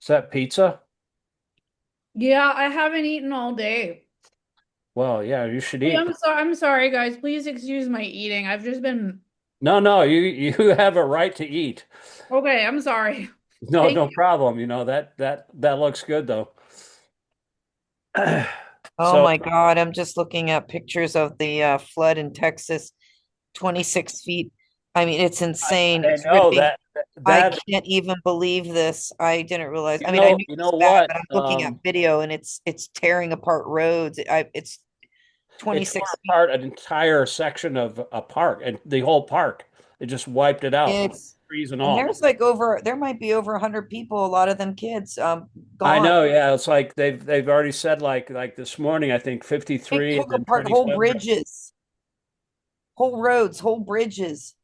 Is that pizza? Yeah, I haven't eaten all day. Well, yeah, you should eat. I'm sorry, guys. Please excuse my eating. I've just been No, no, you have a right to eat. okay. I'm sorry. No, Thank no problem. That looks good though. Oh So my God, I'm just looking at pictures of the flood in Texas, 26 feet. I mean, it's insane. I It's know ripping. that I that can't even believe this. I didn't realize. I mean, I knew it you know was bad, what? but I'm looking at video and it's tearing apart roads. It's It tore 26 feet. apart an entire section of a park and the whole park. It just wiped it out, It's trees and and all. there's there might be over 100 people, a lot of them kids, I gone. know, yeah. It's like they've already said like this morning, I think It 53 and took then apart whole 27. bridges, whole roads, whole bridges.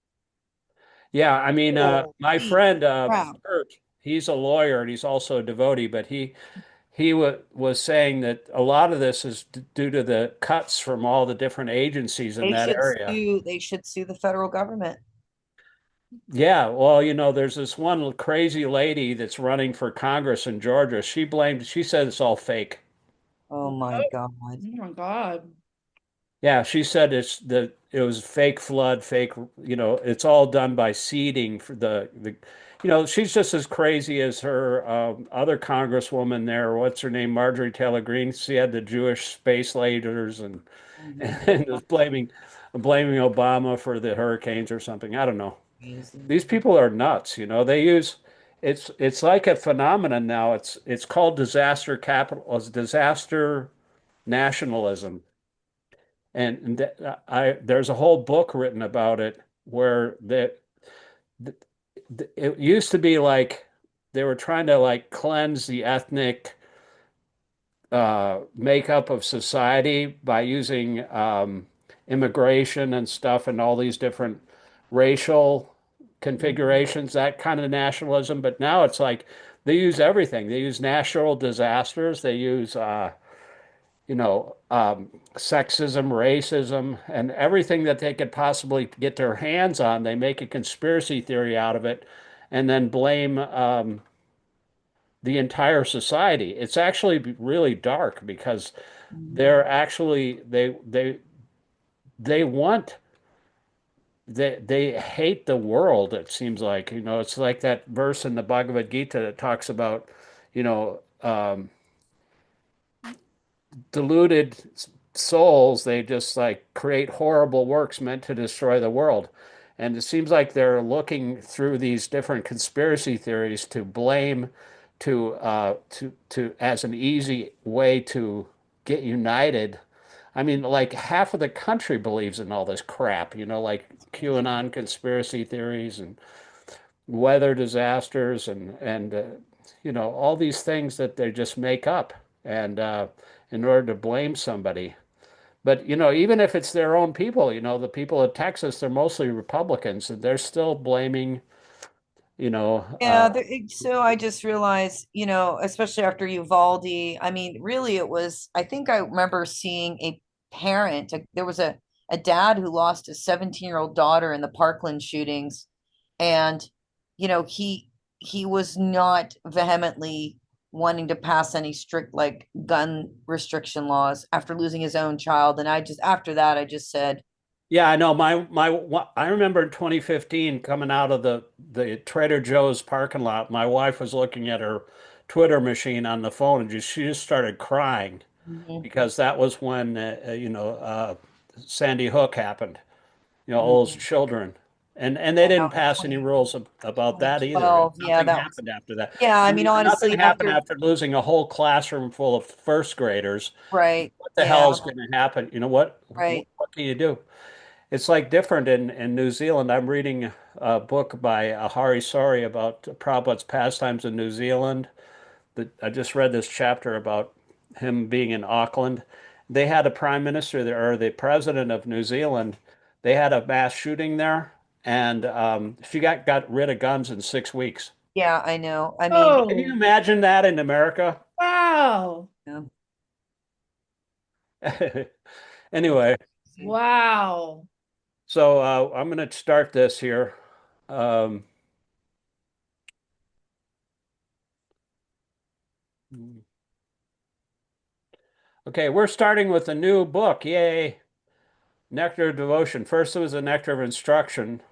Yeah, I mean, my Holy friend crap. Kurt, he's a lawyer and he's also a devotee, but he was saying that a lot of this is due to the cuts from all the different agencies in that area. They should sue the federal government. Yeah, well, there's this one crazy lady that's running for Congress in Georgia. She said it's all fake. Oh my Oh God. my God. Yeah, she said it was fake flood, fake, it's all done by seeding for she's just as crazy as her other congresswoman there. What's her name? Marjorie Taylor Greene. She had the Jewish space lasers and Oh my and was God. blaming Obama for the hurricanes or something. I don't know. Crazy. These people are nuts, they use it's like a phenomenon now. It's called disaster nationalism. There's a whole book written about it where it used to be like they were trying to like cleanse the ethnic makeup of society by using immigration and stuff and all these different racial Mhm. configurations, that kind of nationalism. But now it's like they use everything. They use natural disasters. They use sexism, racism, and everything that they could possibly get their hands on. They make a conspiracy theory out of it and then blame the entire society. It's actually really dark because they're Mhm. actually they want they hate the world, it seems like. It's like that verse in the Bhagavad Gita that talks about, deluded souls, they just like create horrible works meant to destroy the world. And it seems like they're looking through these different conspiracy theories to blame to as an easy way to get united. I mean, like half of the country believes in all this crap, like QAnon conspiracy theories and weather disasters and all these things that they just make up and in order to blame somebody. But even if it's their own people, the people of Texas, they're mostly Republicans, and they're still blaming, you know, uh, So I just realized, especially after Uvalde, I mean, really it was, I think I remember seeing a parent, there was a dad who lost his 17-year-old daughter in the Parkland shootings. And, he was not vehemently wanting to pass any strict like gun restriction laws after losing his own child. And after that, I just said, yeah, I know. I remember in 2015 coming out of the Trader Joe's parking lot. My wife was looking at her Twitter machine on the phone, and she just started crying mhm, because that was when Sandy Hook happened. All those mhm. children, and they Yeah, didn't that was pass any rules about that either. 2012. Yeah, Nothing that was, happened after that. yeah, I I mean, mean, nothing honestly, happened after losing a whole classroom full of first graders. right. What the Yeah, hell is going to happen? You know what? right. What can you do? It's like different in New Zealand. I'm reading a book by Hari Sori about Prabhupada's pastimes in New Zealand. I just read this chapter about him being in Auckland. They had a prime minister there, or the president of New Zealand. They had a mass shooting there, and she got rid of guns in 6 weeks. Yeah, I know. I mean, Can you Oh, imagine that in America? wow. yeah, that's Anyway, crazy. Wow. so I'm going to start this here. Um, Okay, we're starting with a new book. Yay! Nectar of Devotion. First it was a Nectar of Instruction.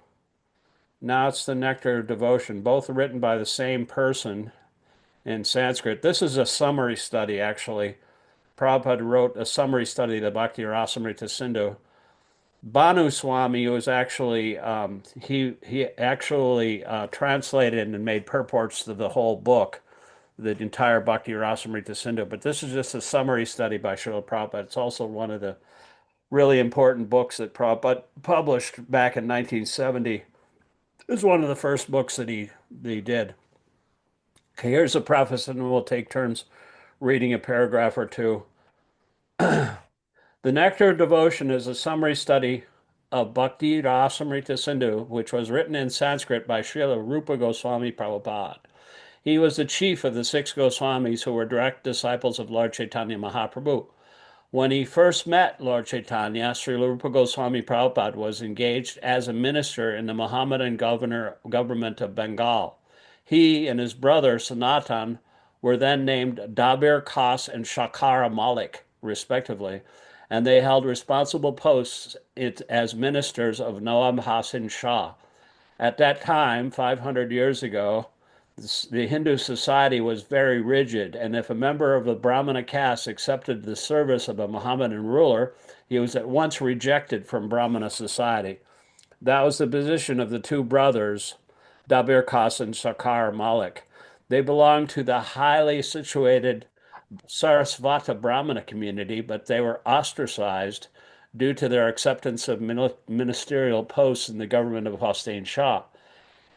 Now it's the Nectar of Devotion, both written by the same person in Sanskrit. This is a summary study, actually. Prabhupada wrote a summary study, the Bhakti-rasāmṛta-sindhu. Bhanu Swami was actually he actually translated and made purports to the whole book, the entire Bhakti-rasāmṛta-sindhu. But this is just a summary study by Śrīla Prabhupāda. It's also one of the really important books that Prabhupada published back in 1970. It was one of the first books that he did. Okay, here's a preface, and we'll take turns reading a paragraph or two. The Nectar of Devotion is a summary study of Bhakti-rasāmṛta-sindhu, which was written in Sanskrit by Śrīla Rūpa Gosvāmī Prabhupāda. He was the chief of the six Goswamis who were direct disciples of Lord Chaitanya Mahaprabhu. When he first met Lord Chaitanya, Śrīla Rūpa Gosvāmī Prabhupāda was engaged as a minister in the Mohammedan government of Bengal. He and his brother Sanatan were then named Dabir Khas and Shakara Malik, respectively, and they held responsible posts as ministers of Nawab Hasan Shah. At that time, 500 years ago, the Hindu society was very rigid, and if a member of the Brahmana caste accepted the service of a Mohammedan ruler, he was at once rejected from Brahmana society. That was the position of the two brothers, Dabir Khas and Shakar Malik. They belonged to the highly situated Sarasvata Brahmana community, but they were ostracized due to their acceptance of ministerial posts in the government of Hossein Shah.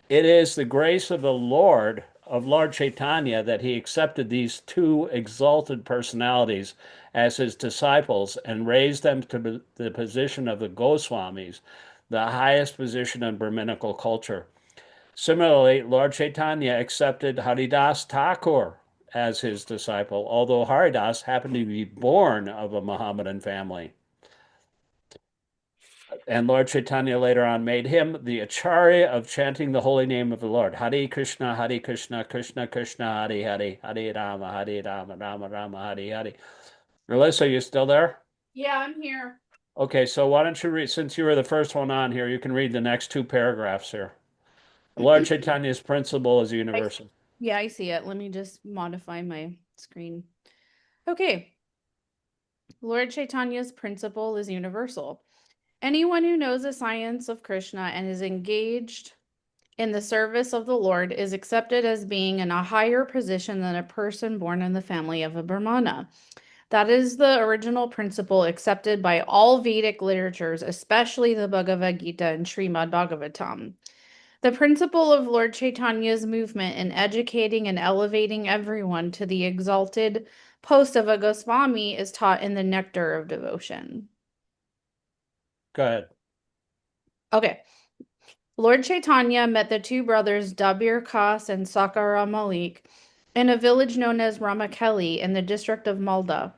It is the grace of the Lord, of Lord Chaitanya, that he accepted these two exalted personalities as his disciples and raised them to the position of the Goswamis, the highest position in Brahminical culture. Similarly, Lord Chaitanya accepted Haridas Thakur as his disciple, although Haridas happened to be born of a Mohammedan family. And Lord Chaitanya later on made him the acharya of chanting the holy name of the Lord. Hare Krishna, Krishna Krishna, Hare Hare, Hare Rama, Rama Rama, Hare Hare. Allysa, are you still there? Yeah, I'm here. Okay, so why don't you read, since you were the first one on here, you can read the next two paragraphs here. Lord Chaitanya's principle is universal. Yeah, I see it. Let me just modify my screen. Okay. Lord Chaitanya's principle is universal. Anyone who knows the science of Kṛṣṇa and is engaged in the service of the Lord is accepted as being in a higher position than a person born in the family of a Brahmana. That is the original principle accepted by all Vedic literatures, especially the Bhagavad Gita and Srimad Bhagavatam. The principle of Lord Chaitanya's movement in educating and elevating everyone to the exalted post of a Goswami is taught in the Nectar of Devotion. Go ahead. Okay. Lord Chaitanya met the two brothers Dabir Khas and Sakara Malik in a village known as Ramakeli in the district of Malda.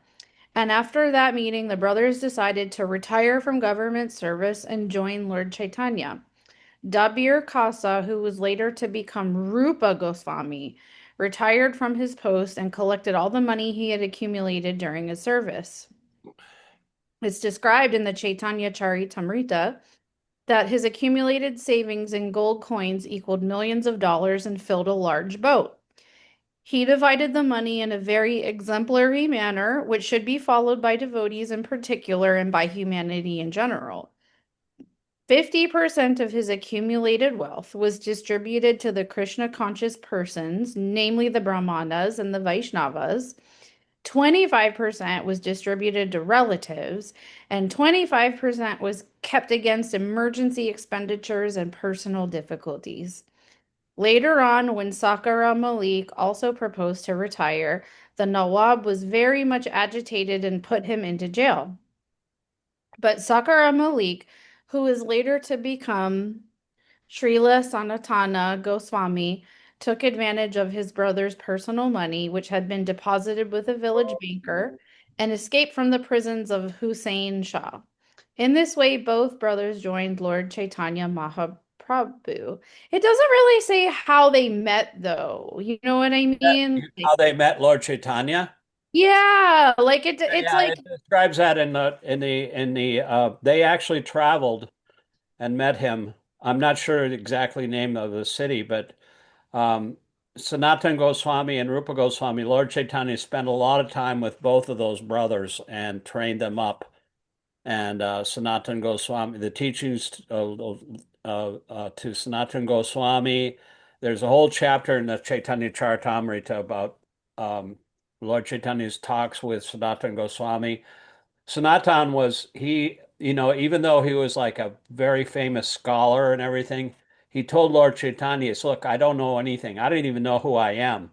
And after that meeting, the brothers decided to retire from government service and join Lord Chaitanya. Dabir Khasa, who was later to become Rūpa Gosvāmī, retired from his post and collected all the money he had accumulated during his service. It's described in the Chaitanya Charitamrita that his accumulated savings in gold coins equaled millions of dollars and filled a large boat. He divided the money in a very exemplary manner, which should be followed by devotees in particular and by humanity in general. 50% of his accumulated wealth was distributed to the Krishna-conscious persons, namely the Brahmanas and the Vaishnavas. 25% was distributed to relatives, and 25% was kept against emergency expenditures and personal difficulties. Later on, when Sakara Malik also proposed to retire, the Nawab was very much agitated and put him into jail. But Sakara Malik, who was later to become Śrīla Sanatana Goswami, took advantage of his brother's personal money, which had been deposited with a village banker, and escaped from the prisons of Hussein Shah. In this way, both brothers joined Lord Chaitanya Mahaprabhu Prabhu. It doesn't really say how they met, though. You know what I mean? How they met Lord Chaitanya? Yeah, like it's Yeah, like it describes that in the they actually traveled and met him. I'm not sure the exactly name of the city, but um, Sanatana Goswami and Rupa Goswami, Lord Chaitanya spent a lot of time with both of those brothers and trained them up. And Sanatana Goswami, the teachings to Sanatana Goswami, there's a whole chapter in the Chaitanya Charitamrita about Lord Chaitanya's talks with Sanatana Goswami. Sanatan was even though he was like a very famous scholar and everything, he told Lord Chaitanya, "Look, I don't know anything. I don't even know who I am.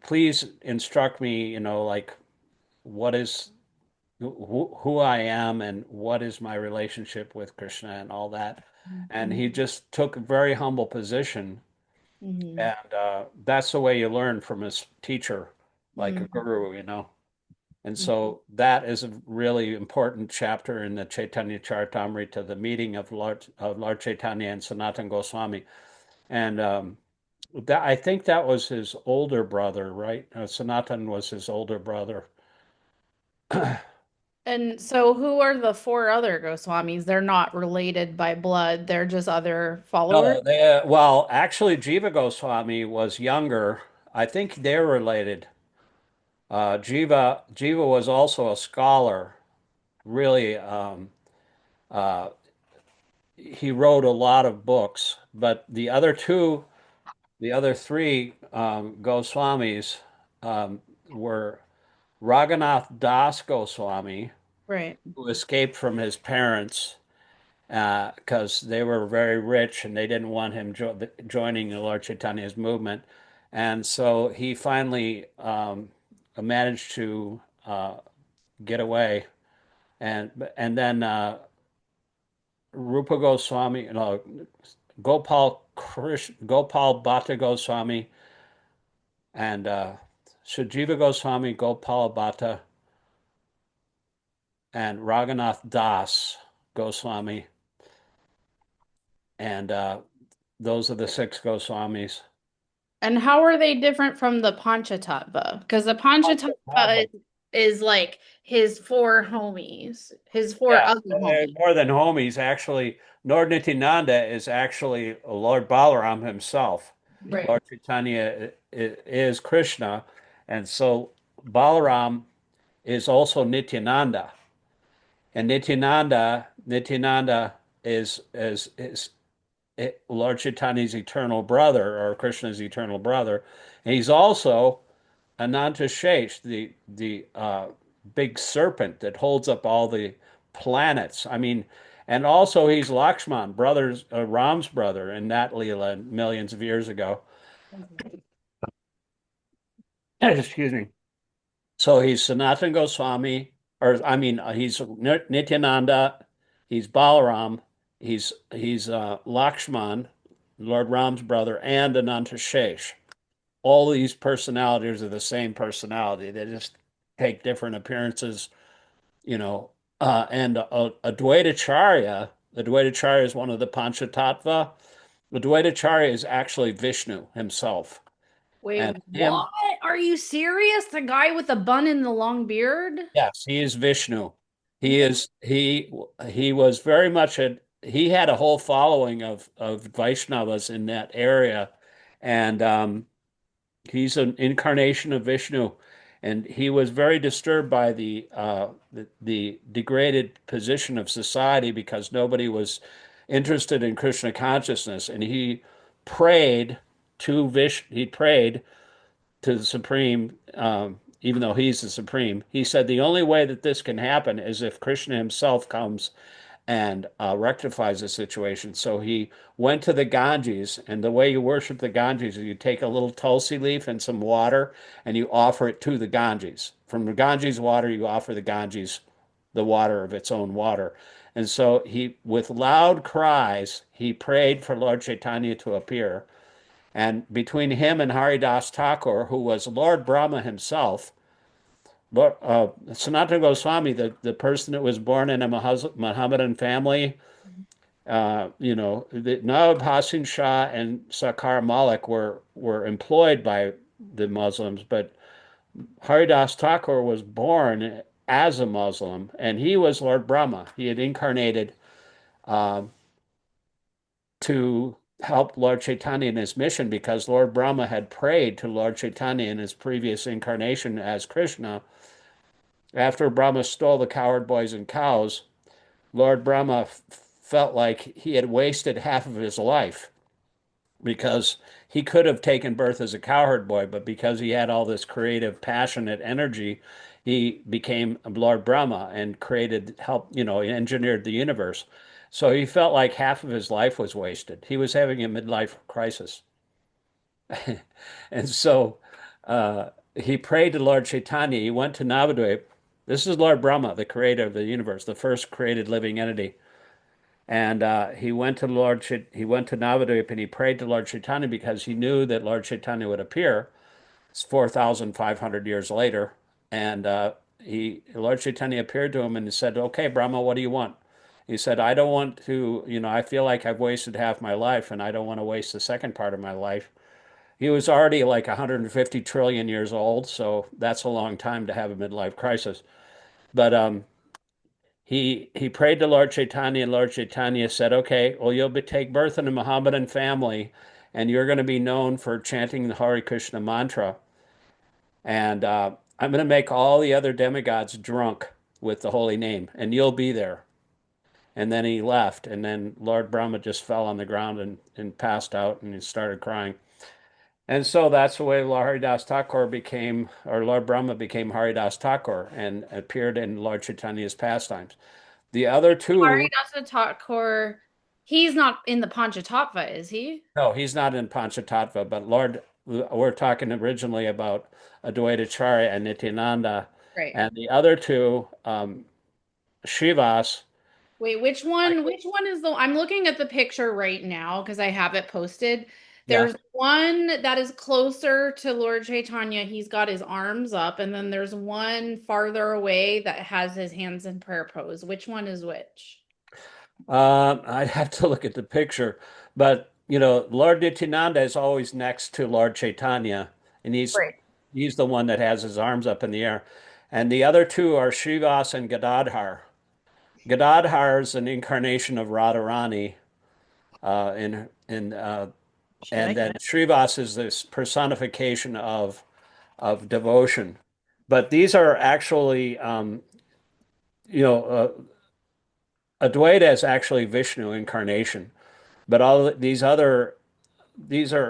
Please instruct me, like what is who I am and what is my relationship with Krishna and all that." And he just took a very humble position, Mhm. and that's the way you learn from his teacher, like a Mhm. guru. And so that is a really important chapter in the Chaitanya Charitamrita, the meeting of Lord Chaitanya and Sanatana Goswami. And I think that was his older brother, right? Sanatan was his older brother. And so who are the four other Goswamis? They're not related by blood, they're just other followers? No, actually, Jiva Goswami was younger. I think they're related. Jiva was also a scholar. Really, uh, he wrote a lot of books, but the other three Goswamis were Raghunath Das Goswami, Right. who escaped from his parents because they were very rich and they didn't want him joining the Lord Chaitanya's movement. And so he finally managed to get away. And then Rupa Goswami, no, Gopal Bhatta Goswami, and Sujiva Goswami, Gopal Bhatta, and Raghunath Das Goswami, and those are the six Goswamis. And how are they different from the Panchatattva? Because the Panchatattva is like his four homies, his four Yeah, other they're homies. more than homies. Actually, Lord Nityananda is actually Lord Balaram himself. Right. Lord Chaitanya is Krishna, and so Balaram is also Nityananda. And Nityananda is Lord Chaitanya's eternal brother, or Krishna's eternal brother. And he's also Ananta Shesh, the big serpent that holds up all the planets. I mean, and also he's Lakshman, Ram's brother in that Leela millions of years ago. Excuse me. So he's Sanatana Goswami, or I mean, he's Nityananda, he's Balaram, he's Lakshman, Lord Ram's brother, and Ananta Shesh. All these personalities are the same personality. They just take different appearances, you know. And Advaitacharya, Advaitacharya is one of the Panchatattva. Advaitacharya is actually Vishnu himself. Wait, And him, what? Are you serious? The guy with the bun and the long beard? yes, he is Vishnu. He was very much he had a whole following of Vaishnavas in that area, and he's an incarnation of Vishnu, and he was very disturbed by the degraded position of society because nobody was interested in Krishna consciousness, and he prayed he prayed to the Supreme, even though he's the Supreme. He said the only way that this can happen is if Krishna himself comes and rectifies the situation. So he went to the Ganges, and the way you worship the Ganges is you take a little tulsi leaf and some water, and you offer it to the Ganges. From the Ganges water, you offer the Ganges the water of its own water. And so with loud cries, he prayed for Lord Chaitanya to appear. And between him and Haridas Thakur, who was Lord Brahma himself, Sanatana Goswami, the person that was born in a Mohammedan family, The Nawab Hasan Shah and Sakar Malik were employed by the Muslims, but Haridas Thakur was born as a Muslim, and he was Lord Brahma. He had incarnated um, to help Lord Chaitanya in his mission because Lord Brahma had prayed to Lord Chaitanya in his previous incarnation as Kṛṣṇa. After Brahma stole the cowherd boys and cows, Lord Brahma felt like he had wasted half of his life because he could have taken birth as a cowherd boy, but because he had all this creative, passionate energy, he became Lord Brahma and engineered the universe. So he felt like half of his life was wasted. He was having a midlife crisis. And so he prayed to Lord Chaitanya. He went to Navadvip. This is Lord Brahma, the creator of the universe, the first created living entity. And he went to Navadvip and he prayed to Lord Chaitanya because he knew that Lord Chaitanya would appear. It's 4,500 years later. And Lord Chaitanya appeared to him and he said, "Okay, Brahma, what do you want?" He said, "I don't want to, I feel like I've wasted half my life and I don't want to waste the second part of my life." He was already like 150 trillion years old, so that's a long time to have a midlife crisis. But he prayed to Lord Chaitanya, and Lord Chaitanya said, "Okay, well, take birth in a Mohammedan family, and you're going to be known for chanting the Hare Krishna mantra. And I'm going to make all the other demigods drunk with the holy name, and you'll be there." And then he left, and then Lord Brahma just fell on the ground and passed out, and he started crying. And so that's the way Lord Haridas Thakur became, or Lord Brahma became Haridas Thakur and appeared in Lord Chaitanya's pastimes. The other two, Haridasa Thakur, he's not in the Panchatattva, is he? no, he's not in Panchatattva, but we're talking originally about Advaita Acharya and Nityananda. Right. And the other two, Srivas, Wait, which one is I'm looking at the picture right now because I have it posted. yeah. There's one that is closer to Lord Chaitanya. He's got his arms up, and then there's one farther away that has his hands in prayer pose. Which one is which? I'd have to look at the picture, but Lord Nityananda is always next to Lord Chaitanya, and Right. he's the one that has his arms up in the air. And the other two are Srivas and Gadadhar. Gadadhar is an incarnation of Radharani, and then Srivas is this personification of devotion. But these are actually, you know, Advaita is actually Vishnu incarnation. But all these are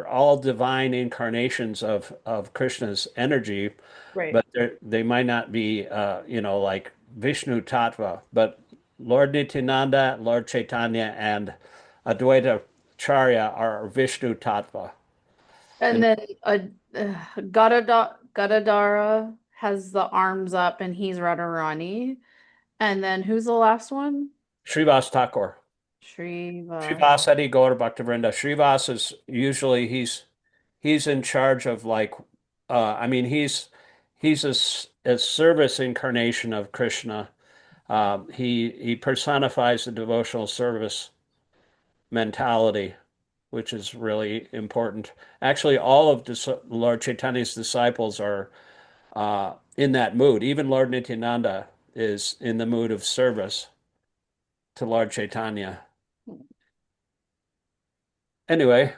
all divine incarnations of Krishna's energy, Right. but they might not be, like Vishnu Tattva. But Lord Nityananda, Lord Chaitanya, and Advaita Charya are Vishnu Tattva. And And then Gadadara has the arms up, and he's Radharani. And then who's the last one? Srivas Thakur. Shriva. Srivas Adi Gaur Bhaktivinoda. Srivas is usually he's in charge of like I mean he's a service incarnation of Krishna. He personifies the devotional service mentality, which is really important. Actually, all of Lord Chaitanya's disciples are in that mood. Even Lord Nityananda is in the mood of service to Lord Chaitanya. Anyway,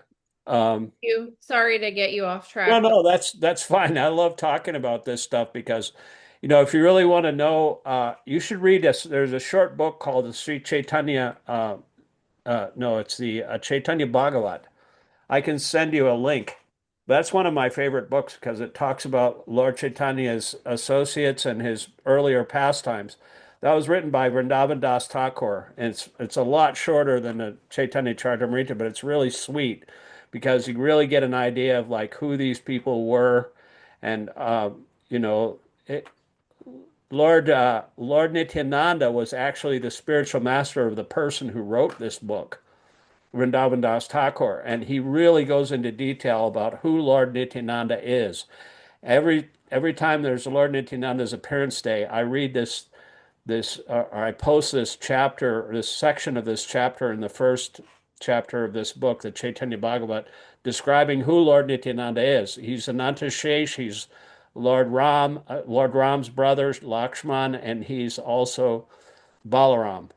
Sorry to get you off no, track, but no, that's fine. I love talking about this stuff because, if you really want to know, you should read this. There's a short book called the Sri Chaitanya. No, it's the Chaitanya Bhagavat. I can send you a link. That's one of my favorite books because it talks about Lord Chaitanya's associates and his earlier pastimes. That was written by Vrindavan Das Thakur, and it's a lot shorter than the Chaitanya Charitamrita, but it's really sweet because you really get an idea of like who these people were, and you know, it, Lord Nityananda was actually the spiritual master of the person who wrote this book. Vrindavan Das Thakur, and he really goes into detail about who Lord Nityananda is. Every time there's a Lord Nityananda's appearance day, I read I post this chapter, this section of this chapter in the first chapter of this book, the Chaitanya Bhagavat, describing who Lord Nityananda is. He's Ananta Shesh, he's Lord Ram's brother, Lakshman, and he's also Balaram.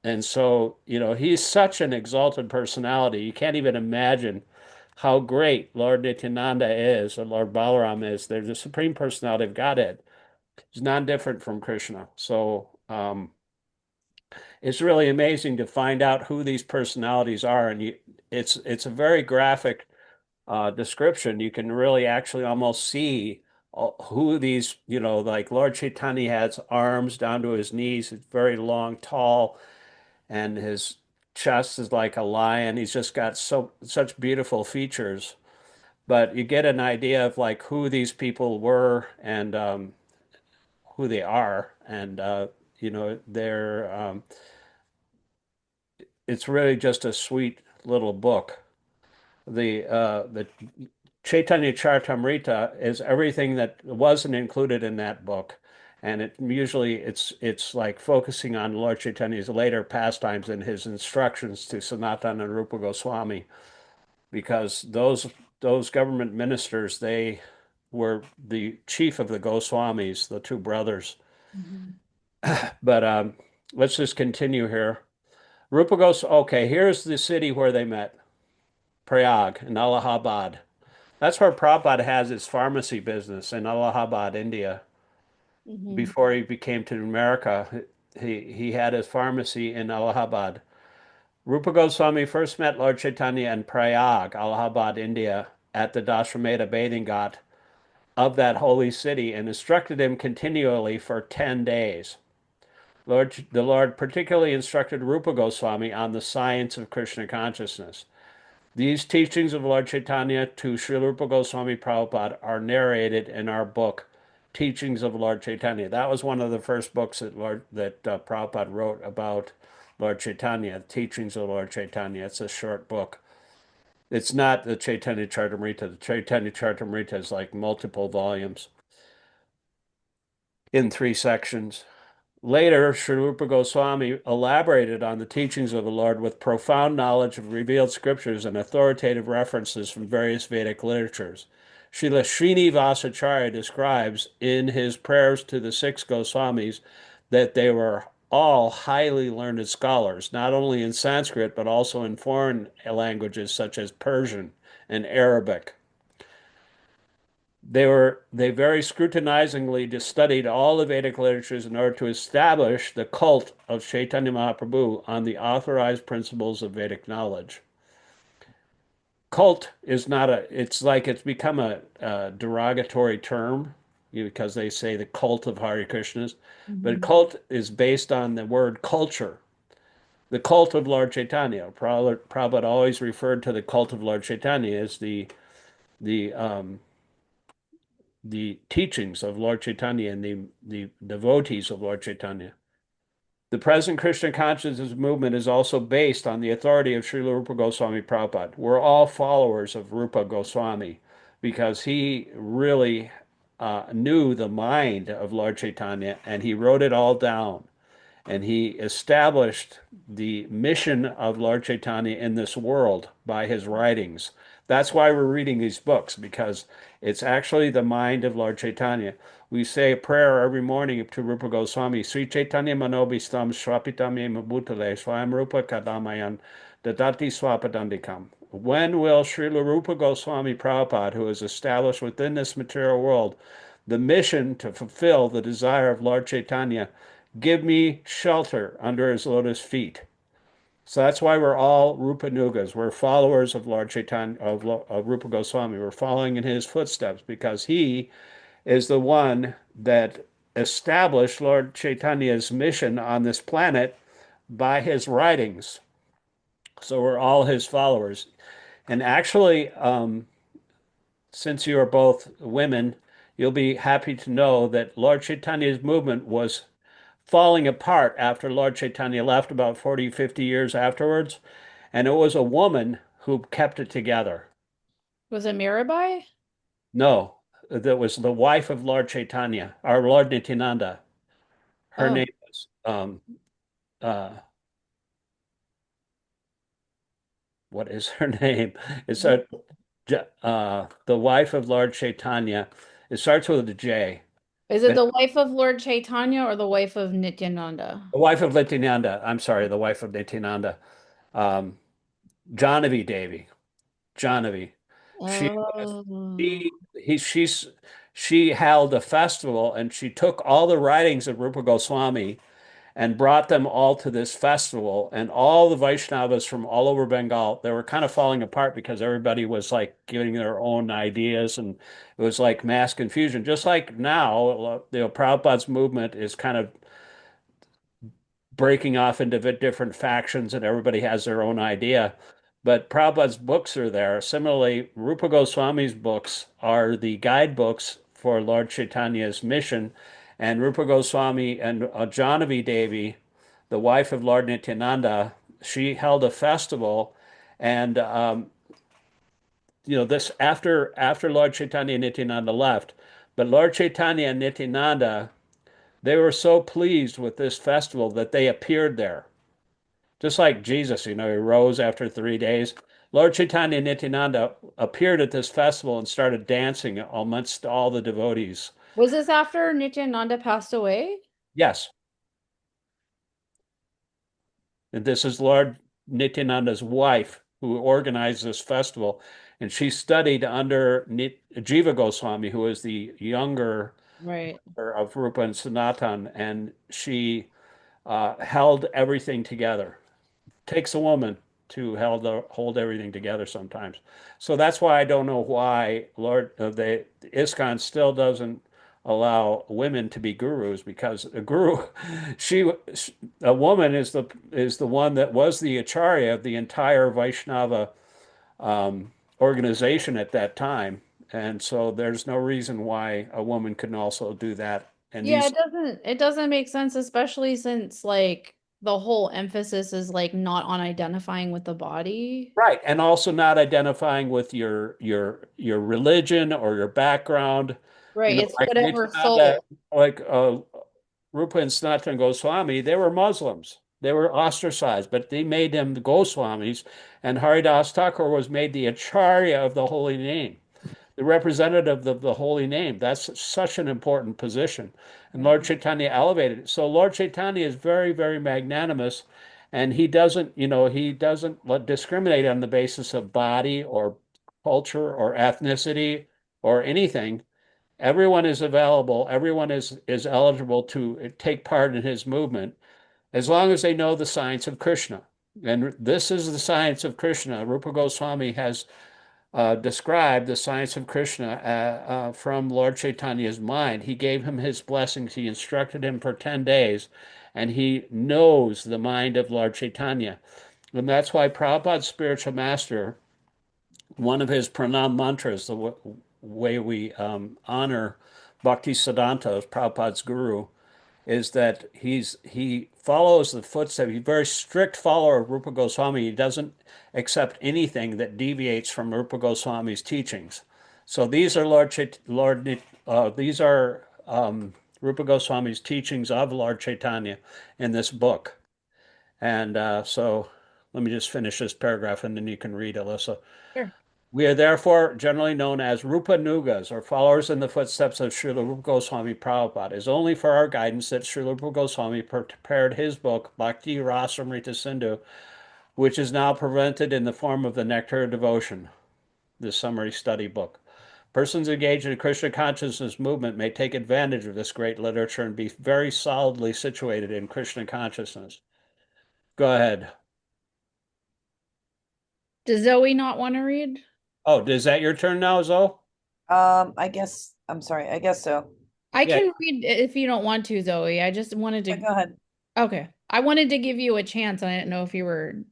And so, he's such an exalted personality. You can't even imagine how great Lord Nityananda is, or Lord Balaram is. They're the supreme personality of Godhead. He's non-different from Kṛṣṇa. So, it's really amazing to find out who these personalities are, and it's a very graphic description. You can really actually almost see who these, like Lord Chaitanya has arms down to his knees. He's very long, tall, and his chest is like a lion. He's just got such beautiful features. But you get an idea of like who these people were and who they are, and they're it's really just a sweet little book. The Chaitanya Charitamrita is everything that wasn't included in that book. And it's like focusing on Lord Chaitanya's later pastimes and his instructions to Sanatana and Rupa Goswami, because those government ministers, they were the chief of the Goswamis, the two brothers. Mhm. But let's just continue here. Okay, here's the city where they met, Prayag in Allahabad. That's where Prabhupada has his pharmacy business in Allahabad, India. Mhm. Before he became to America, he had his pharmacy in Allahabad. Rupa Goswami first met Lord Chaitanya in Prayag, Allahabad, India, at the Dashrameta bathing ghat of that holy city and instructed him continually for 10 days. The Lord particularly instructed Rupa Goswami on the science of Krishna consciousness. These teachings of Lord Chaitanya to Śrīla Rūpa Gosvāmī Prabhupāda are narrated in our book, Teachings of Lord Chaitanya. That was one of the first books that Prabhupada wrote about Lord Chaitanya, Teachings of Lord Chaitanya. It's a short book. It's not the Chaitanya Charitamrita. The Chaitanya Charitamrita is like multiple volumes in 3 sections. Later, Sri Rupa Goswami elaborated on the teachings of the Lord with profound knowledge of revealed scriptures and authoritative references from various Vedic literatures. Srila Srinivasacharya describes in his prayers to the 6 Goswamis that they were all highly learned scholars, not only in Sanskrit, but also in foreign languages such as Persian and Arabic. They very scrutinizingly just studied all the Vedic literatures in order to establish the cult of Chaitanya Mahaprabhu on the authorized principles of Vedic knowledge. Cult is not it's become a derogatory term because they say the cult of Hare Krishnas, but Mhm. cult is based on the word culture. The cult of Lord Chaitanya. Prabhupada always referred to the cult of Lord Chaitanya as the teachings of Lord Chaitanya and the devotees of Lord Chaitanya. The present Krishna consciousness movement is also based on the authority of Śrīla Rūpa Gosvāmī Prabhupāda. We're all followers of Rupa Goswami because he really knew the mind of Lord Chaitanya and he wrote it all down. And he established the mission of Lord Chaitanya in this world by his writings. That's why we're reading these books, because it's actually the mind of Lord Chaitanya. We say a prayer every morning to Rupa Goswami, Sri Chaitanya Manobhistam Swapitam Mabhutale Swayam Rupa Kadamayan Dadati Swapadandikam. When will Srila Rupa Goswami Prabhupada, who is established within this material world, the mission to fulfill the desire of Lord Chaitanya, give me shelter under his lotus feet? So that's why we're all Rupa Nugas. We're followers of Lord Chaitanya, of Rupa Goswami. We're following in his footsteps because he is the one that established Lord Chaitanya's mission on this planet by his writings. So we're all his followers. And actually, since you are both women, you'll be happy to know that Lord Chaitanya's movement was falling apart after Lord Chaitanya left about 40, 50 years afterwards. And it was a woman who kept it together. Was it Mirabai? No, that was the wife of Lord Chaitanya, our Lord Nityananda. Her Oh. name um, uh, what is her name? It's the wife of Lord Chaitanya. It starts with a J. Is it the wife of Lord Chaitanya or the wife of Nityananda? The wife of Nityananda. I'm sorry, the wife of Nityananda. Um, Jahnavi Devi. Jahnavi. She was Oh. she he she held a festival and she took all the writings of Rupa Goswami and brought them all to this festival. And all the Vaishnavas from all over Bengal, they were kind of falling apart because everybody was like giving their own ideas and it was like mass confusion. Just like now, Prabhupada's movement is kind of breaking off into different factions and everybody has their own idea. But Prabhupada's books are there. Similarly, Rupa Goswami's books are the guidebooks for Lord Chaitanya's mission. And Rupa Goswami and Jahnavi Devi, the wife of Lord Nityananda, she held a festival. And, this after Lord Chaitanya and Nityananda left. But Lord Chaitanya and Nityananda, they were so pleased with this festival that they appeared there. Just like Jesus, he rose after 3 days. Lord Chaitanya Nityananda appeared at this festival and started dancing amongst all the devotees. Was this after Nityananda passed away? Yes, and this is Lord Nityananda's wife who organized this festival, and she studied under Jiva Goswami, who is the younger Right. of Rupa and Sanatan, and she held everything together. Takes a woman to hold everything together sometimes. So that's why I don't know why the ISKCON still doesn't allow women to be gurus because a guru, she, a woman is the one that was the acharya of the entire Vaishnava organization at that time, and so there's no reason why a woman couldn't also do that. And Yeah, these it doesn't make sense, especially since like the whole emphasis is like not on identifying with the body. Right, and also not identifying with your religion or your background. Right. It's Like whatever Nityananda, soul. like Rupa and Sanatana Goswami, they were Muslims. They were ostracized, but they made them the Goswamis, and Haridas Thakur was made the Acharya of the holy name, the representative of the holy name. That's such an important position. And Lord Chaitanya elevated it. So Lord Chaitanya is very, very magnanimous, and he doesn't discriminate on the basis of body or culture or ethnicity or anything. Everyone is available. Everyone is eligible to take part in his movement as long as they know the science of Kṛṣṇa. And this is the science of Kṛṣṇa. Rupa Goswami has described the science of Kṛṣṇa from Lord Chaitanya's mind. He gave him his blessings. He instructed him for 10 days, and he knows the mind of Lord Chaitanya. And that's why Prabhupada's spiritual master, one of his pranam mantras, the way we honor Bhakti-siddhanta as Prabhupada's guru, is that he follows the footsteps. He's a very strict follower of Rupa Goswami. He doesn't accept anything that deviates from Rupa Goswami's teachings. So these are these are Rupa Goswami's teachings of Lord Chaitanya in this book. And so let me just finish this paragraph and then you can read, Allysa. Sure. We are therefore generally known as Rupa Nugas, or followers in the footsteps of Śrīla Rūpa Gosvāmī Prabhupāda. It is only for our guidance that Śrīla Rūpa Gosvāmī prepared his book, Bhakti-rasāmṛta-sindhu, which is now presented in the form of the Nectar of Devotion, the summary study book. Persons engaged in Kṛṣna consciousness movement may take advantage of this great literature and be very solidly situated in Kṛṣna consciousness. Go ahead. Does Zoe not want to read? Oh, is that your turn now, Zoe? I guess I'm sorry. I guess so. I Yeah. can read if you don't want to, Zoe. I just wanted Yeah, to. go ahead. Okay. I wanted to give you a chance. I didn't know if you were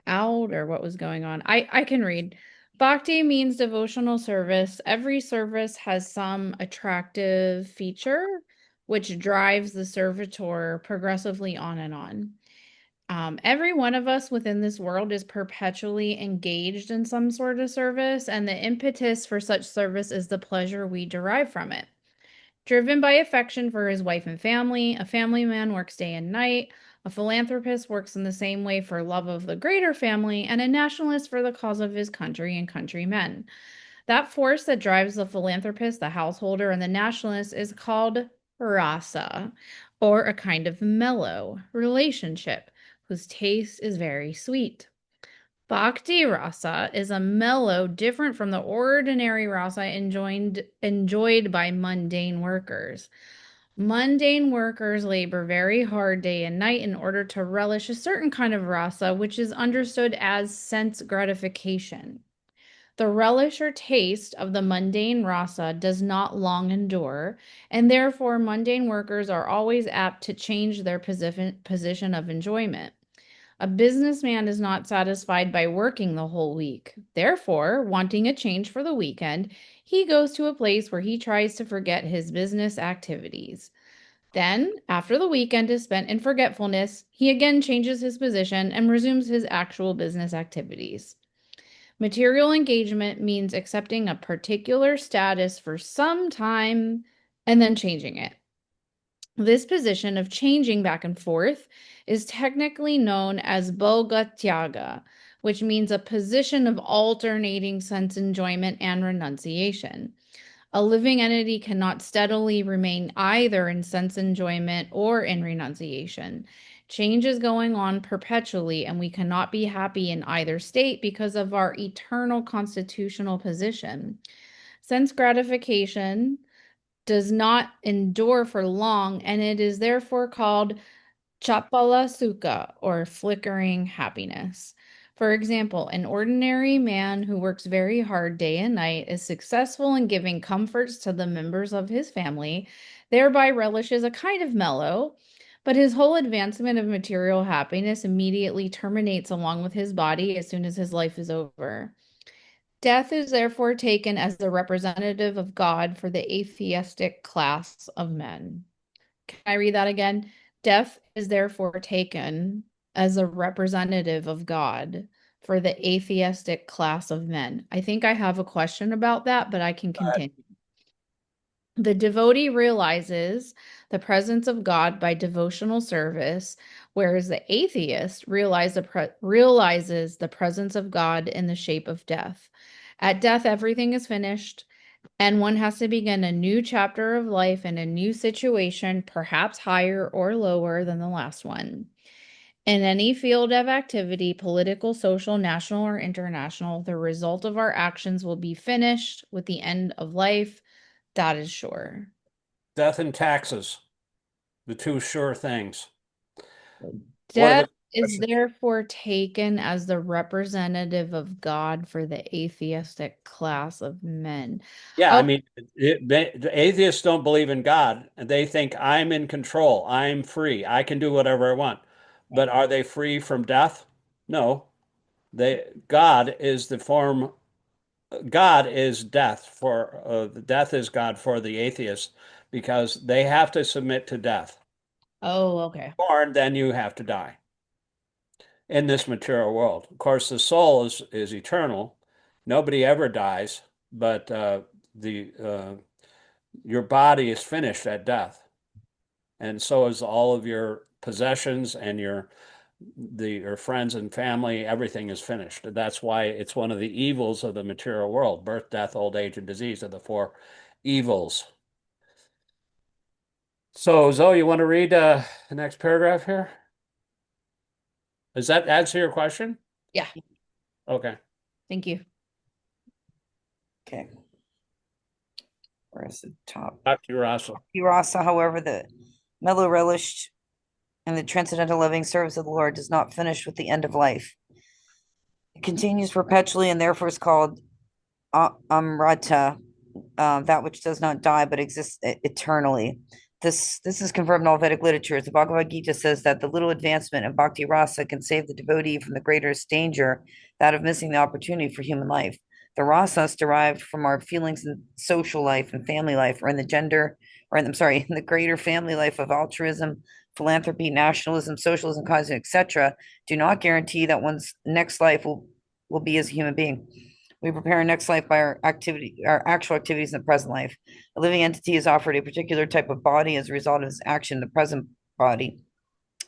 out or what was going on. I can read. Bhakti means devotional service. Every service has some attractive feature which drives the servitor progressively on and on. Every one of us within this world is perpetually engaged in some sort of service, and the impetus for such service is the pleasure we derive from it. Driven by affection for his wife and family, a family man works day and night. A philanthropist works in the same way for love of the greater family, and a nationalist for the cause of his country and countrymen. That force that drives the philanthropist, the householder, and the nationalist is called rasa, or a kind of mellow relationship whose taste is very sweet. Bhakti rasa is a mellow different from the ordinary rasa enjoyed by mundane workers. Mundane workers labor very hard day and night in order to relish a certain kind of rasa, which is understood as sense gratification. The relish or taste of the mundane rasa does not long endure, and therefore mundane workers are always apt to change their position of enjoyment. A businessman is not satisfied by working the whole week. Therefore, wanting a change for the weekend, he goes to a place where he tries to forget his business activities. Then, after the weekend is spent in forgetfulness, he again changes his position and resumes his actual business activities. Material engagement means accepting a particular status for some time and then changing it. This position of changing back and forth is technically known as bhogatyaga, which means a position of alternating sense enjoyment and renunciation. A living entity cannot steadily remain either in sense enjoyment or in renunciation. Change is going on perpetually, and we cannot be happy in either state because of our eternal constitutional position. Sense gratification does not endure for long, and it is therefore called chapala sukha, or flickering happiness. For example, an ordinary man who works very hard day and night is successful in giving comforts to the members of his family, thereby relishes a kind of mellow, but his whole advancement of material happiness immediately terminates along with his body as soon as his life is over. Death is therefore taken as the representative of God for the atheistic class of men. Can I read that again? Death is therefore taken as a representative of God for the atheistic class of men. I think I have a question about that, but I can continue. The devotee realizes the presence of God by devotional service, whereas the atheist realizes the presence of God in the shape of death. At death, everything is finished, and one has to begin a new chapter of life in a new situation, perhaps higher or lower than the last one. In any field of activity, political, social, national, or international, the result of our actions will be finished with the end of life. That is sure. Death and taxes, the two sure things. Death is therefore taken as the representative of God for the atheistic class of men. Yeah, I mean, the atheists don't believe in God. They think I'm in control. I'm free. I can do whatever I want. But are they free from death? No. God is the form. God is death for death is God for the atheist because they have to submit to death. Oh, okay. Born, then you have to die in this material world. Of course, the soul is eternal. Nobody ever dies, but your body is finished at death, and so is all of your possessions and your friends and family. Everything is finished. That's why it's one of the evils of the material world. Birth, death, old age, and disease are the four evils. So, Zoe, you want to read the next paragraph here? Does that answer your question? Yeah. Okay. Thank you. Okay. Where's the top? Bhakti-rasa. Bhakti-rasa, however, the mellow relish and the transcendental loving service of the Lord does not finish with the end of life. It continues perpetually and therefore is called amṛta, that which does not die but exists eternally. This is confirmed in all Vedic literature. The Bhagavad Gita says that the little advancement in bhakti rasa can save the devotee from the greatest danger, that of missing the opportunity for human life. The rasas derived from our feelings in social life and family life, or in the in the greater family life of altruism, philanthropy, nationalism, socialism, cosmism, etc., do not guarantee that one's next life will be as a human being. We prepare our next life by our actual activities in the present life. A living entity is offered a particular type of body as a result of its action in the present body.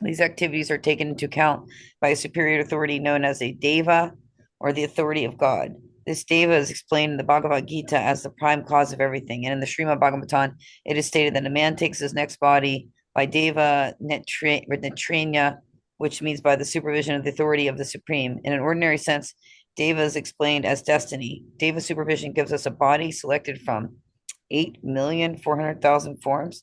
These activities are taken into account by a superior authority known as a deva, or the authority of God. This deva is explained in the Bhagavad Gita as the prime cause of everything. And in the Srimad Bhagavatam, it is stated that a man takes his next body by deva netrenya, which means by the supervision of the authority of the Supreme. In an ordinary sense, deva is explained as destiny. Deva supervision gives us a body selected from 8,400,000 forms.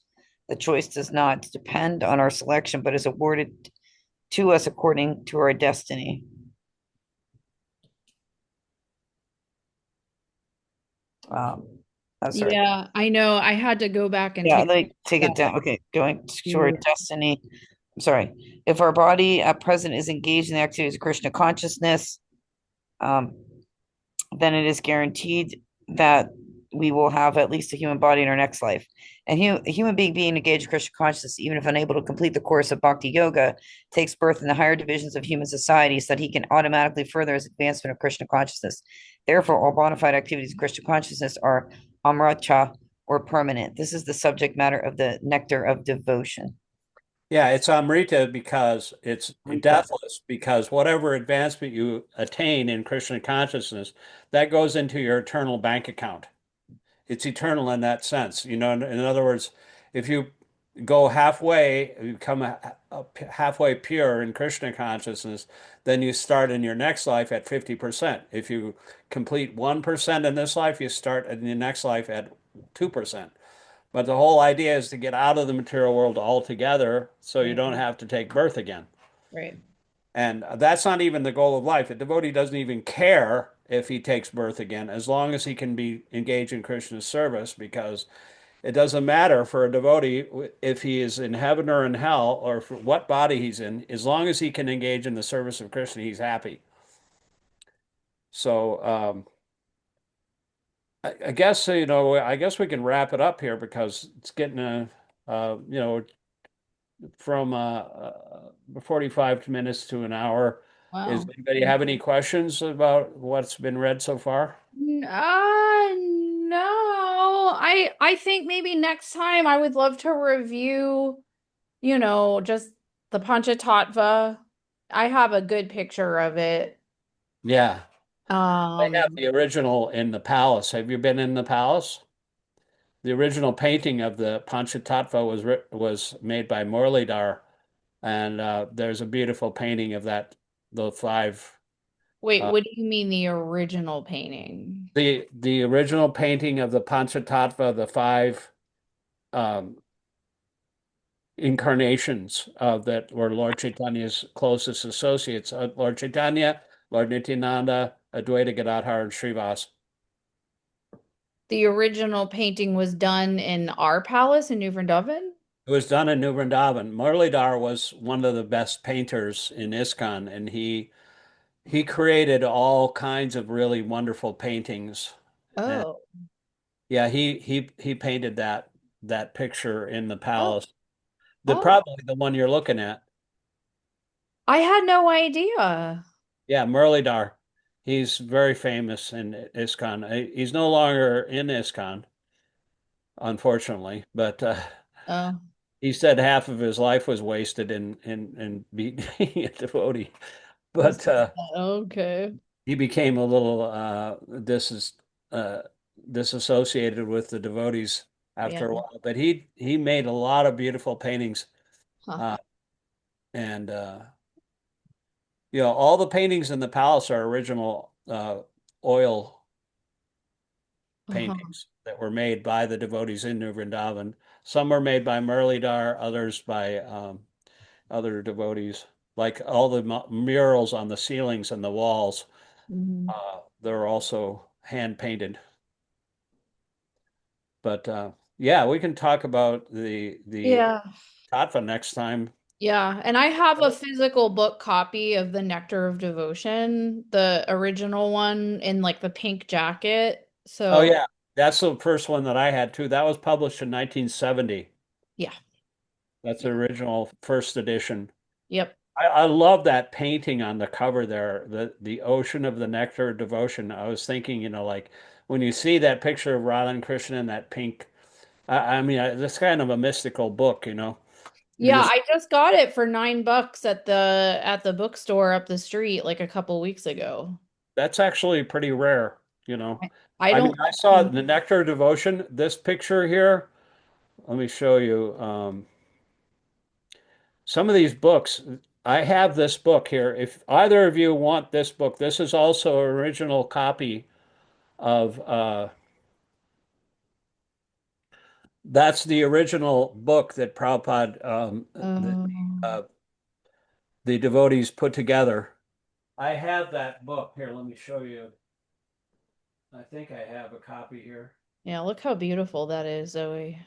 The choice does not depend on our selection, but is awarded to us according to our destiny. Sorry. Yeah, I know. I had to go back and Yeah, take let me take it that. down. Okay, going to our destiny. I'm sorry. If our body at present is engaged in the activities of Krishna consciousness, then it is guaranteed that we will have at least a human body in our next life. And a human being engaged in Krishna consciousness, even if unable to complete the course of Bhakti Yoga, takes birth in the higher divisions of human society so that he can automatically further his advancement of Krishna consciousness. Therefore, all bona fide activities of Krishna consciousness are amṛta, or permanent. This is the subject matter of the Nectar of Devotion. Yeah, it's amrita because it's Amrita. deathless, because whatever advancement you attain in Krishna consciousness, that goes into your eternal bank account. It's eternal in that sense. You know, in other words, if you go halfway, you become halfway pure in Krishna consciousness, then you start in your next life at 50%. If you complete 1% in this life, you start in the next life at 2%. But the whole idea is to get out of the material world altogether so you don't have to take birth again. Right. And that's not even the goal of life. A devotee doesn't even care if he takes birth again, as long as he can be engaged in Krishna's service, because it doesn't matter for a devotee if he is in heaven or in hell or for what body he's in. As long as he can engage in the service of Krishna, he's happy. So I guess, I guess we can wrap it up here because it's getting from 45 minutes to an hour. Does Wow. anybody have any questions about what's been read so far? No. I think maybe next time I would love to review, just the Panchatattva. I have a good picture of it. Yeah, they have Um, the original in the palace. Have you been in the palace? The original painting of the Panchatattva was made by Muralidhar, and there's a beautiful painting of the five. wait, Uh, what do you mean the original painting? the original painting of the Panchatattva, the five um, incarnations that were Lord Chaitanya's closest associates: Lord Chaitanya, Lord Nityananda, Advaita Gadadhar, and Srivas. The original painting was done in our palace in New Vrindavan? It was done in New Vrindavan. Muralidhar was one of the best painters in ISKCON, and he created all kinds of really wonderful paintings. And Oh. yeah, he painted that picture in the Oh. palace. Oh. Probably the one you're looking at. I had no idea. Yeah, Muralidhar. He's very famous in ISKCON. He's no longer in ISKCON, unfortunately, but Oh. he said half of his life was wasted in being a devotee. That's But okay. he became a little uh, disassociated with the devotees Yeah. after a while. But he made a lot of beautiful paintings, Huh. uh, and all the paintings in the palace are original oil Uh-huh. paintings that were made by the devotees in New Vrindavan. Some were made by Muralidhar, others by other devotees. Like all the murals on the ceilings and the walls, Mhm. they're also hand painted. But yeah, we can talk about the Yeah. tattva next time. Yeah. And I have a physical book copy of the Nectar of Devotion, the original one in like the pink jacket. Oh So, yeah, that's the first one that I had too. That was published in 1970. yeah. That's the original first edition. Yep. I love that painting on the cover there, the ocean of the nectar of devotion. I was thinking, like when you see that picture of Radha and Krishna in that pink, I mean, it's kind of a mystical book. You Yeah, just I just got it for $9 at the bookstore up the street like a couple weeks ago. That's actually pretty rare. I I mean, don't I saw the nectar of devotion. This picture here. Let me show you. Some of these books, I have this book here. If either of you want this book, this is also an original copy of that's the original book that Prabhupada um, uh, the devotees put together. I have that book here. Let me show you. I think I have a copy here. yeah, look how beautiful that is, Zoe.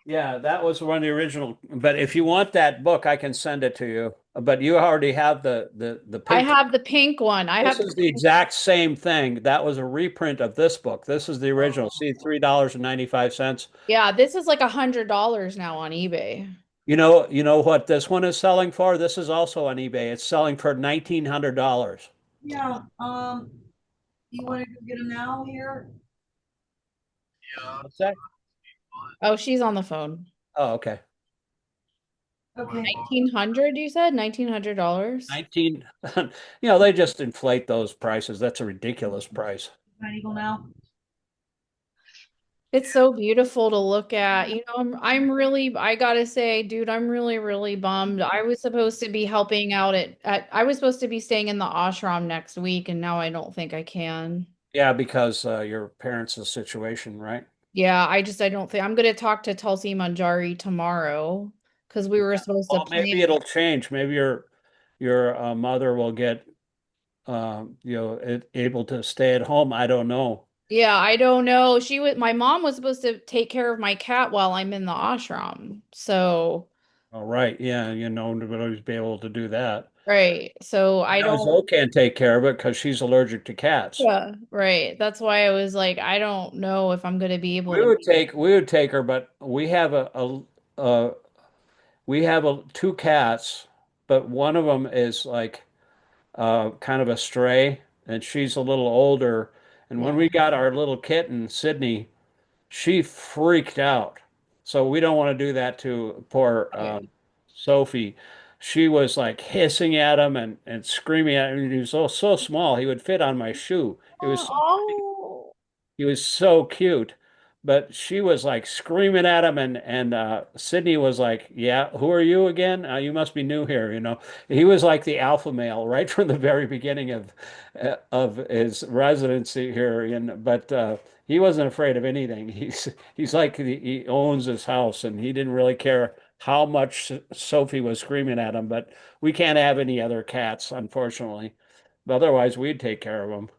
Yeah, that was one of the original. But if you want that book, I can send it to you. But you already have the I pink. have the pink one. I This have is the exact same thing. That was a reprint of this book. This is the original. See, $3.95. Yeah, this is like $100 now on eBay. You know what this one is selling for? This is also on eBay. It's selling for $1,900. Yeah. You want to go get them now here? What's that? Oh, she's on the phone. Oh, okay. Okay. 1900, you said? $1,900? 19, they just inflate those prices. That's a ridiculous price. Can I go now? It's so beautiful to look at. I gotta say, dude, I'm really, really bummed. I was supposed to be helping out I was supposed to be staying in the ashram next week, and now I don't think I can. Yeah, because your parents' situation, right? Yeah, I don't think I'm gonna talk to Tulsi Manjari tomorrow because we were supposed to Well, plan. maybe it'll change. Maybe your mother will get able to stay at home. I don't know. Yeah, I don't know. My mom was supposed to take care of my cat while I'm in the ashram. So, All right, yeah, nobody's be able to do that. right. So I I know don't, Zoe can't take care of it because she's allergic to cats. yeah, right. That's why I was like, I don't know if I'm gonna be able We to. would take we would take her, but we have two cats, but one of them is like kind of a stray, and she's a little older. And when Yeah. we got our little kitten, Sydney, she freaked out. So we don't want to do that to poor Okay. Sophie. She was like hissing at him and screaming at him. He was so small, he would fit on my shoe. Oh, He was so cute. But she was like screaming at him, and Sydney was like, "Yeah, who are you again? You must be new here." He was like the alpha male right from the very beginning of his residency here. But he wasn't afraid of anything. He's like he owns his house, and he didn't really care how much Sophie was screaming at him. But we can't have any other cats, unfortunately. But otherwise, we'd take care of them.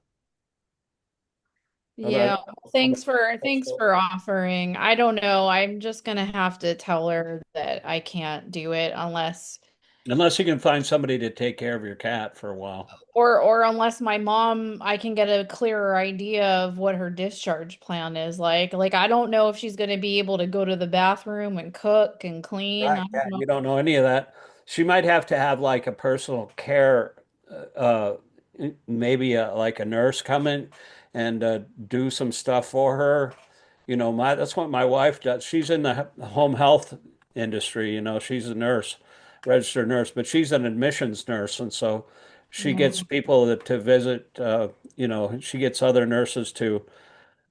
yeah. Thanks Otherwise, for offering. I don't know. I'm just gonna have to tell her that I can't do it unless you can find somebody to take care of your cat for a while. or unless my mom, I can get a clearer idea of what her discharge plan is like. Like I don't know if she's gonna be able to go to the bathroom and cook and clean. Right. I Yeah, don't know. you don't know any of that. She might have to have like a personal care, uh, maybe like a nurse come in and do some stuff for her. That's what my wife does. She's in the home health industry. She's a nurse, registered nurse, but she's an admissions nurse, and so she Yeah. gets people to visit. She gets other nurses to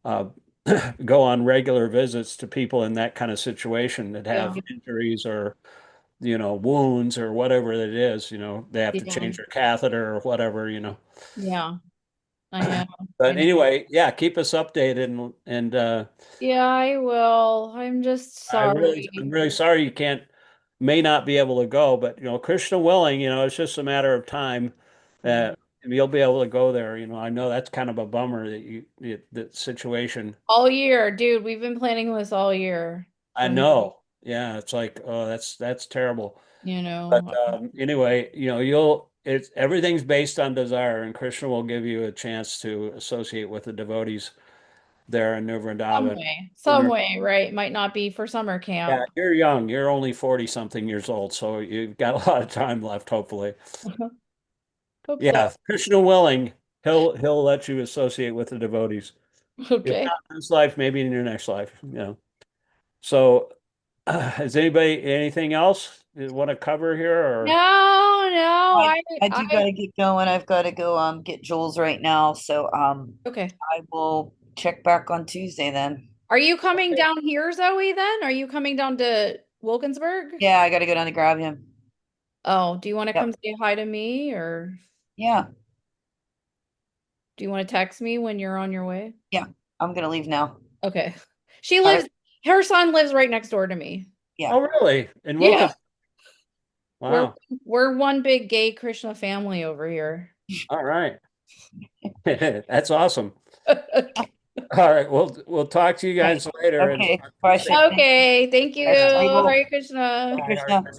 uh, go on regular visits to people in that kind of situation that Yeah. have injuries or wounds or whatever it is. They have to Yeah. change their catheter or whatever. Yeah. I know. I But know. anyway, yeah, keep us updated and Yeah, I will. I'm just I'm sorry. really sorry you may not be able to go, but Krishna willing, it's just a matter of time Yeah. that you'll be able to go there. I know that's kind of a bummer that situation. All year, dude, we've been planning this all year I for know. Yeah, it's like, oh, that's terrible. you But know. anyway, it's everything's based on desire, and Krishna will give you a chance to associate with the devotees there in New Vrindavan. Some way, right? Might not be for summer Yeah, camp. you're young. You're only 40 something years old, so you've got a lot of time left, hopefully. Hope so. Yeah, Krishna willing, he'll let you associate with the devotees. If Okay. not in this life, maybe in your next life, So, has anybody anything else you want to cover here No, or no, I do gotta get going. I've got to go get Jules right now. So okay. I will check back on Tuesday then. Are you coming down here, Zoe, then? Are you coming down to Wilkinsburg? Yeah, I gotta go down to grab him. Oh, do you want to come Yep. say hi to me, or Yeah. do you want to text me when you're on your way? Yeah. I'm gonna leave now. Okay. She All lives, right. her son lives right next door to me. Yeah. Oh, really? In Yeah. Wilkins? We're Wow. we're one big gay Krishna family over here. All right. That's awesome. Okay. All right, we'll talk to you Okay. guys later and Okay. Bye, Shakti. Okay, thank you. All right, stay woke. Hare Krishna. Hare Bye, Krishna.